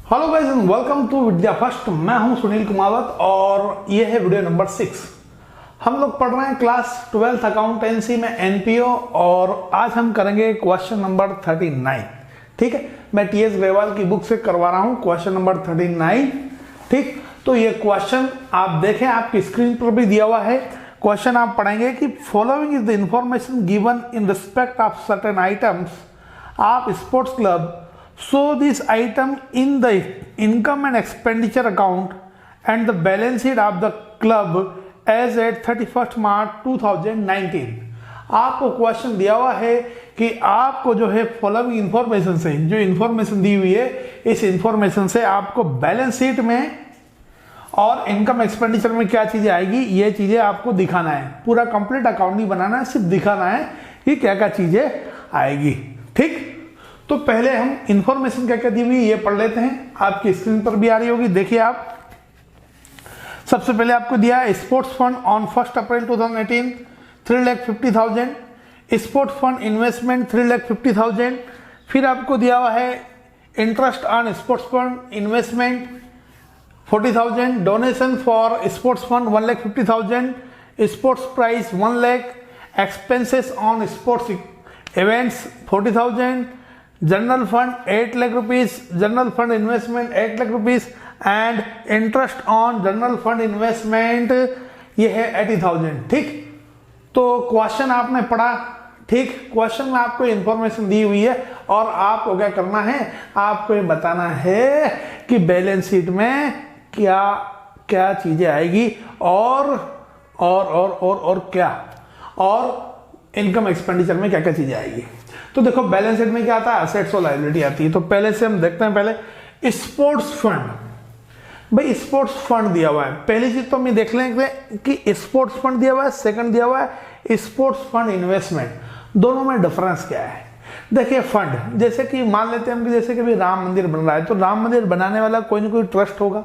Hello guys and welcome to Vidya first. मैं हूं सुनील कुमावत और ये है वीडियो नंबर 6। हम लोग पढ़ रहे हैं क्लास 12th अकाउंटेंसी में एनपीओ और आज हम करेंगे क्वेश्चन नंबर 39। ठीक है, मैं टीएस ग्रेवाल की बुक से करवा रहा हूं क्वेश्चन नंबर 39। ठीक, तो ये क्वेश्चन आप देखें, आपकी स्क्रीन पर भी दिया हुआ है। क्वेश्चन आप पढ़ेंगे कि following is the information given in respect of certain items of sports club, show this item in the income and expenditure account and the balance sheet of the club as at 31st March 2019। आपको question दिया हुआ है कि आपको जो है following information से, जो इंफॉर्मेशन दी हुई है इस इंफॉर्मेशन से आपको बैलेंस शीट में और इनकम एक्सपेंडिचर में क्या चीजें आएगी, ये चीजें आपको दिखाना है। पूरा कंप्लीट अकाउंट नहीं बनाना है, सिर्फ दिखाना है कि क्या क्या चीजें आएगी। ठीक, तो पहले हम इंफॉर्मेशन क्या क्या दी हुई ये पढ़ लेते हैं। आपकी स्क्रीन पर भी आ रही होगी, देखिए आप। सबसे पहले आपको दिया है sports fund on 1 April 2018 3,50,000, sports fund investment 3,50,000। फिर आपको दिया हुआ है interest on sports fund investment 40,000, donation for sports fund 1,50,000, sports prize 1 lakh, expenses on sports events 40,000, general fund 8 lakh rupees, general fund investment 8 lakh rupees and interest on general fund investment ये है 80,000। ठीक, तो question आपने पढ़ा। ठीक, क्वेश्चन में आपको इंफॉर्मेशन दी हुई है और आपको क्या करना है, आपको ये बताना है कि बैलेंस शीट में क्या क्या चीजें आएगी और क्या, और इनकम एक्सपेंडिचर में क्या क्या चीजें आएगी। तो देखो बैलेंस शीट में क्या आता है, असेट्स और लायबिलिटी आती है। तो पहले से हम देखते हैं, पहले स्पोर्ट्स फंड। भाई स्पोर्ट्स फंड दिया हुआ है, पहली चीज तो हम देख लेंगे कि स्पोर्ट्स फंड दिया हुआ है, सेकंड दिया हुआ है स्पोर्ट्स फंड इन्वेस्टमेंट। दोनों में डिफरेंस क्या है? देखिए फंड, जैसे कि मान लेते हैं हम कि जैसे कि राम मंदिर बन रहा है, तो राम मंदिर बनाने वाला कोई ना कोई ट्रस्ट होगा,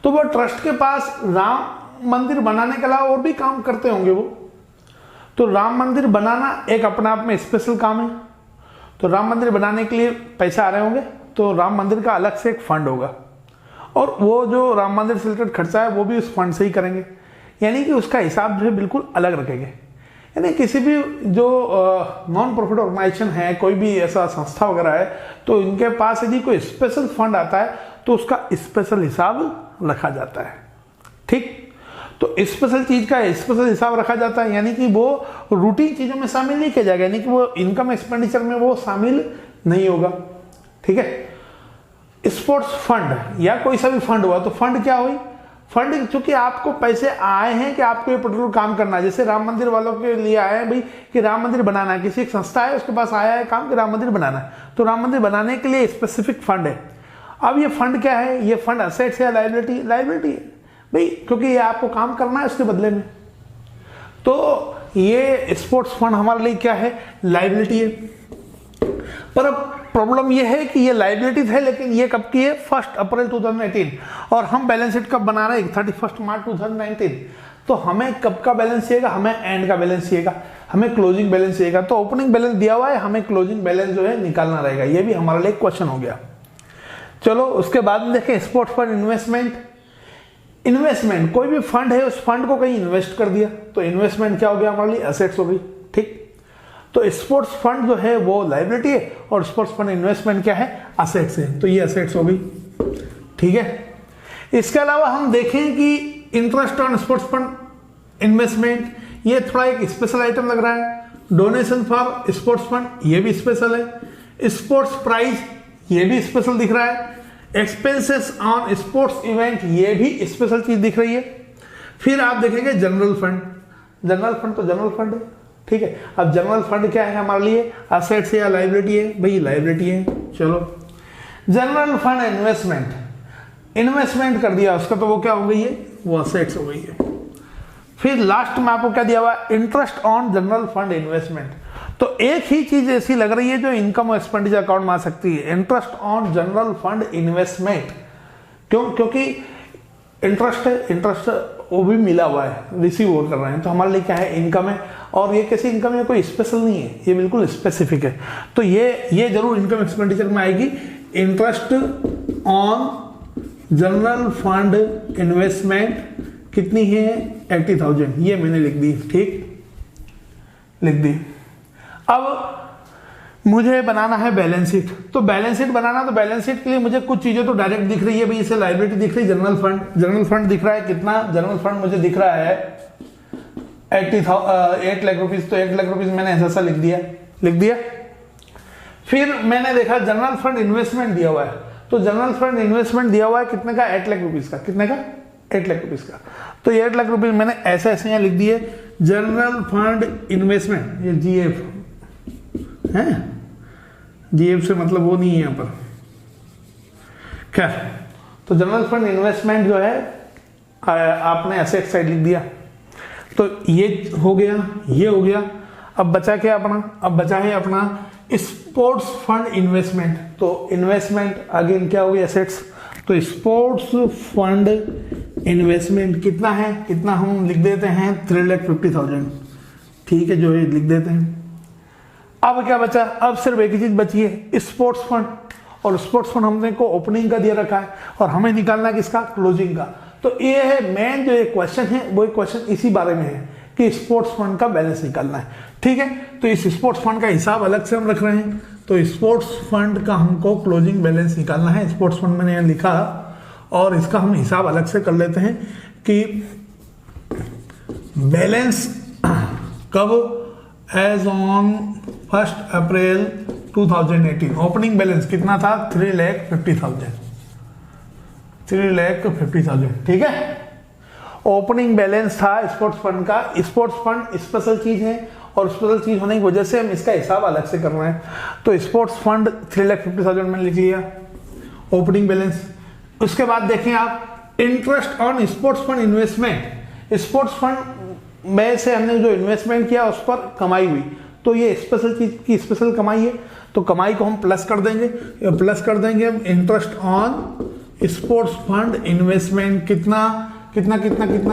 तो वो ट्रस्ट के पास राम मंदिर बनाने के अलावा और भी काम करते होंगे वो। तो राम मंदिर बनाना एक अपने आप में स्पेशल काम है। तो राम मंदिर बनाने के लिए पैसा आ रहे होंगे, तो राम मंदिर का अलग से एक फंड होगा और वो जो राम मंदिर से रिलेटेड खर्चा है वो भी उस फंड से ही करेंगे, यानी कि उसका हिसाब जो है बिल्कुल अलग रखेंगे। यानी किसी भी जो नॉन प्रॉफिट ऑर्गेनाइजेशन है, कोई भी ऐसा संस्था वगैरह है, तो इनके पास यदि कोई स्पेशल फंड आता है तो उसका स्पेशल हिसाब रखा जाता है। ठीक, तो स्पेशल चीज का स्पेशल हिसाब रखा जाता है, यानी कि वो रूटीन चीजों में शामिल नहीं किया जाएगा, यानी कि वो इनकम एक्सपेंडिचर में वो शामिल नहीं होगा। ठीक है, स्पोर्ट्स फंड या कोई सा भी फंड हुआ, तो फंड क्या हुई, फंड चूंकि आपको पैसे आए हैं कि आपको ये पर्टिकुलर काम करना है। जैसे राम मंदिर वालों के लिए आए हैं भाई कि राम मंदिर बनाना है, किसी एक संस्था है उसके पास आया है काम कि राम मंदिर बनाना है, तो राम मंदिर बनाने के लिए स्पेसिफिक फंड है। अब ये फंड क्या है, ये फंड असेट्स है, लायबिलिटी, लायबिलिटी है भाई, क्योंकि ये आपको काम करना है उसके बदले में। तो ये स्पोर्ट्स फंड हमारे लिए क्या है, लायबिलिटी है। पर अब प्रॉब्लम ये है कि ये लायबिलिटी है, लेकिन ये कब की है, 1 अप्रैल 2018, और हम बैलेंस शीट कब बना रहे हैं, 31 मार्च 2019। तो हमें कब का बैलेंस चाहिएगा, हमें एंड का बैलेंस चाहिएगा, हमें क्लोजिंग बैलेंस चाहिएगा। तो ओपनिंग बैलेंस दिया हुआ है, हमें क्लोजिंग बैलेंस जो है निकालना रहेगा। ये भी हमारे लिए क्वेश्चन हो गया। चलो उसके बाद में देखें स्पोर्ट्स फंड इन्वेस्टमेंट। इन्वेस्टमेंट, कोई भी फंड है उस फंड को कहीं इन्वेस्ट कर दिया, तो इन्वेस्टमेंट क्या हो गया हमारे लिए, एसेट्स हो गई। ठीक, तो स्पोर्ट्स फंड जो है वो लायबिलिटी है और स्पोर्ट्स फंड इन्वेस्टमेंट क्या है, असेट्स है, तो ये असेट्स हो गई। ठीक है, इसके अलावा हम देखें कि interest on sports fund investment, ये थोड़ा एक स्पेशल आइटम लग रहा है। डोनेशन फॉर स्पोर्ट्स फंड, ये भी स्पेशल है। स्पोर्ट्स प्राइज, ये भी स्पेशल दिख रहा है। एक्सपेंसेस ऑन स्पोर्ट्स इवेंट, ये भी स्पेशल चीज दिख रही है। फिर आप देखेंगे जनरल फंड, जनरल फंड तो जनरल फंड है। ठीक है, अब जनरल फंड क्या है हमारे लिए, असेट्स या लायबिलिटी है, भाई लायबिलिटी है। चलो जनरल फंड इन्वेस्टमेंट, इन्वेस्टमेंट कर दिया उसका, तो वो क्या हो गई है, वो असेट्स हो गई है। फिर लास्ट में आपको क्या दिया हुआ, interest on general fund investment. तो एक ही चीज ऐसी लग रही है जो इनकम और एक्सपेंडिचर अकाउंट में आ सकती है, interest on general fund investment. क्यों, क्योंकि इंटरेस्ट है, इंटरेस्ट वो भी मिला हुआ है, रिसीव कर रहे हैं, तो हमारे लिए क्या है, इनकम है। और ये कैसी इनकम है, कोई स्पेशल नहीं है, ये बिल्कुल स्पेसिफिक है। तो ये जरूर इनकम एक्सपेंडिचर में आएगी, interest on general fund investment कितनी है 80,000, ये मैंने लिख दी, ठीक, लिख दी। अब मुझे बनाना है बैलेंस शीट, तो बैलेंस शीट बनाना, तो बैलेंस शीट के लिए मुझे कुछ चीजें तो डायरेक्ट दिख रही है भाई, इसे लायबिलिटी दिख रही है, जनरल फंड दिख रहा है, कितना जनरल फंड मुझे दिख रहा है 8 लाख रुपीज, तो 8 लाख रुपीज मैंने ऐसा लिख दिया। फिर मैंने देखा जनरल फंड इन्वेस्टमेंट दिया हुआ है, तो जनरल फंड इन्वेस्टमेंट दिया हुआ है कितने का 8 लाख रुपीज का, कितने का 8 लाख रुपीज का, तो ये 8 लाख रुपीज मैंने ऐसे यहाँ लिख दिए जनरल फंड इन्वेस्टमेंट, ये जीएफ है, जीएफ से मतलब वो नहीं है यहाँ पर, खैर, तो जनरल फंड इन्वेस्टमेंट जो है आपने एसेट साइड लिख दिया, तो ये हो गया, ये हो गया। अब बचा क्या अपना, अब बचा है अपना स्पोर्ट्स फंड इन्वेस्टमेंट, तो इन्वेस्टमेंट अगेन क्या हो गया एसेट्स, तो स्पोर्ट्स फंड इन्वेस्टमेंट कितना है, कितना हम लिख देते हैं 3,50,000, ठीक है, जो है लिख देते हैं। अब क्या बचा, अब सिर्फ एक ही चीज बची है स्पोर्ट्स फंड, और स्पोर्ट्स फंड हमने को ओपनिंग का दिया रखा है और हमें निकालना है किसका, क्लोजिंग का। तो ये है मेन जो एक क्वेश्चन है, वो एक क्वेश्चन इसी बारे में है कि स्पोर्ट्स फंड का बैलेंस निकालना है, ठीक है। तो इस स्पोर्ट्स फंड का हिसाब अलग से हम रख रहे हैं, तो स्पोर्ट्स फंड का हमको क्लोजिंग बैलेंस निकालना है, स्पोर्ट्स फंड मैंने यहाँ लिखा और इसका हम हिसाब अलग से कर लेते हैं कि बैलेंस कब, as on 1 April 2018 opening balance कितना था 3,50,000, ठीक है, ओपनिंग बैलेंस था स्पोर्ट्स फंड का। स्पोर्ट्स फंड स्पेशल चीज है और स्पेशल चीज होने की वजह से हम इसका हिसाब अलग से करना है, तो स्पोर्ट्स फंड 3,50,000 मैंने लिख लिया ओपनिंग बैलेंस। उसके बाद देखें आप interest on sports fund investment, sports fund में से हमने जो इन्वेस्टमेंट किया उस पर कमाई हुई, तो ये स्पेशल चीज की स्पेशल कमाई है, तो कमाई को हम प्लस कर देंगे हम interest on sports fund investment कितना,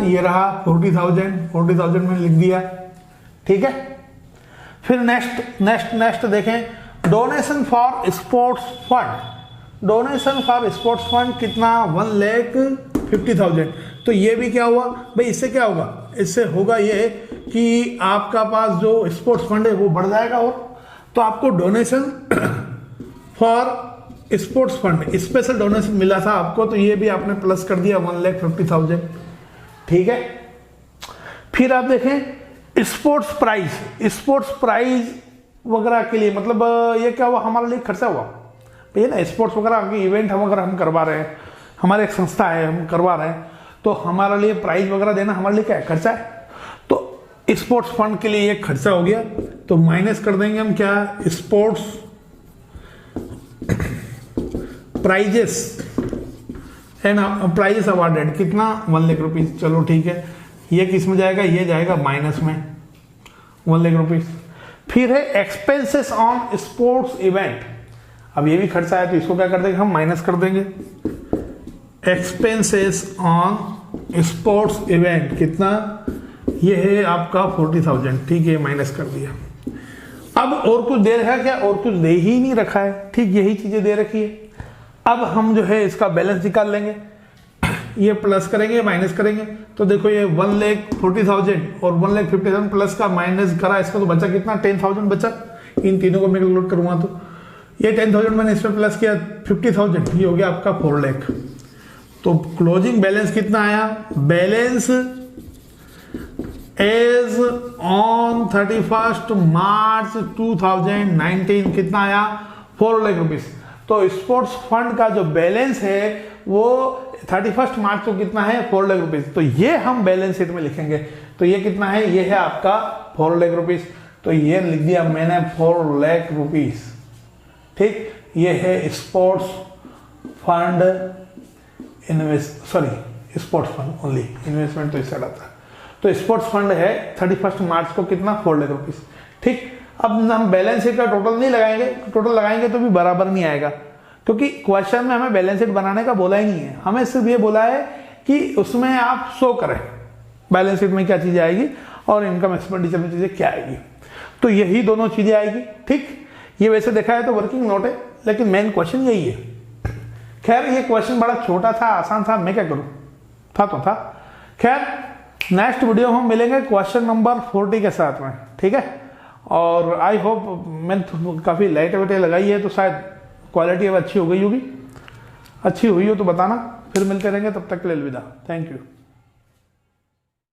ये रहा 40,000 मैंने लिख दिया, ठीक है। फिर नेक्स्ट देखें डोनेशन फॉर स्पोर्ट्स फंड कितना 1,50,000, तो ये भी क्या हुआ भाई, इससे क्या होगा, इससे होगा ये कि आपका पास जो स्पोर्ट्स फंड है वो बढ़ जाएगा, और तो आपको donation for sports fund special donation मिला था आपको, तो ये भी आपने प्लस कर दिया 1,50,000, ठीक है। फिर आप देखें स्पोर्ट्स प्राइज वगैरह के लिए, मतलब ये क्या हुआ, हमारे लिए खर्चा हुआ भैया ना, स्पोर्ट्स वगैरह के इवेंट अगर हम करवा रहे हैं, हमारे एक संस्था है हम करवा रहे हैं, तो हमारे लिए प्राइज वगैरह देना हमारे लिए क्या है, खर्चा है, तो स्पोर्ट्स फंड के लिए ये खर्चा हो गया, तो माइनस कर देंगे हम क्या, sports prizes and prizes awarded कितना 1 लाख रुपीज, चलो ठीक है, ये किस में जाएगा, ये जाएगा माइनस में 1 लाख रुपीज। फिर है एक्सपेंसेस ऑन स्पोर्ट्स इवेंट, अब ये भी खर्चा है तो इसको क्या कर देंगे हम, माइनस कर देंगे, एक्सपेंसेस ऑन स्पोर्ट्स इवेंट कितना, ये है आपका 40,000, ठीक है, माइनस कर दिया। अब और कुछ दे रखा है क्या, और कुछ दे ही नहीं रखा है, ठीक, यही चीजें दे रखी है। अब हम जो है इसका बैलेंस निकाल लेंगे, ये प्लस करेंगे माइनस करेंगे, तो देखो ये 1,40,000 और 1,50,000 प्लस का माइनस करा, इसका तो बचा कितना 10,000 बचा, इन तीनों को मैं कैलकुलेट करूंगा तो ये 10,000 मैंने इसमें प्लस किया 50,000, ये हो गया आपका 4 लाख। तो क्लोजिंग बैलेंस कितना आया, बैलेंस एज ऑन 31 मार्च 2019 कितना आया 4 लाख रुपीज। तो स्पोर्ट्स फंड का जो बैलेंस है वो 31 मार्च को कितना है 4 लाख रुपीज। तो ये हम बैलेंस शीट में लिखेंगे, तो ये कितना है, ये है आपका 4 लाख रुपीज। तो ये लिख दिया मैंने 4 लाख रुपीज, ठीक। ये है sports fund sports fund only, investment तो इससे आता है। तो स्पोर्ट्स फंड है 31 मार्च को कितना 4 लाख रुपीज, ठीक। अब हम बैलेंस शीट का टोटल नहीं लगाएंगे, टोटल लगाएंगे तो भी बराबर नहीं आएगा, क्योंकि क्वेश्चन में हमें बैलेंस शीट बनाने का बोला ही नहीं है, हमें सिर्फ ये बोला है कि उसमें आप शो करें बैलेंस शीट में क्या चीजें आएगी और इनकम एक्सपेंडिचर में चीजें क्या आएगी। तो यही दोनों चीजें आएगी, ठीक। ये वैसे देखा है तो वर्किंग नोट है, लेकिन मेन क्वेश्चन यही है खैर ये क्वेश्चन बड़ा छोटा था, आसान था, मैं क्या करूं, था तो था। खैर नेक्स्ट वीडियो हम मिलेंगे क्वेश्चन नंबर 40 के साथ में, ठीक है। और आई होप मैंने तो काफ़ी लाइट वेटें लगाई है तो शायद क्वालिटी अब अच्छी हो गई होगी, अच्छी हुई हो तो बताना। फिर मिलते रहेंगे, तब तक के लिए अलविदा, थैंक यू।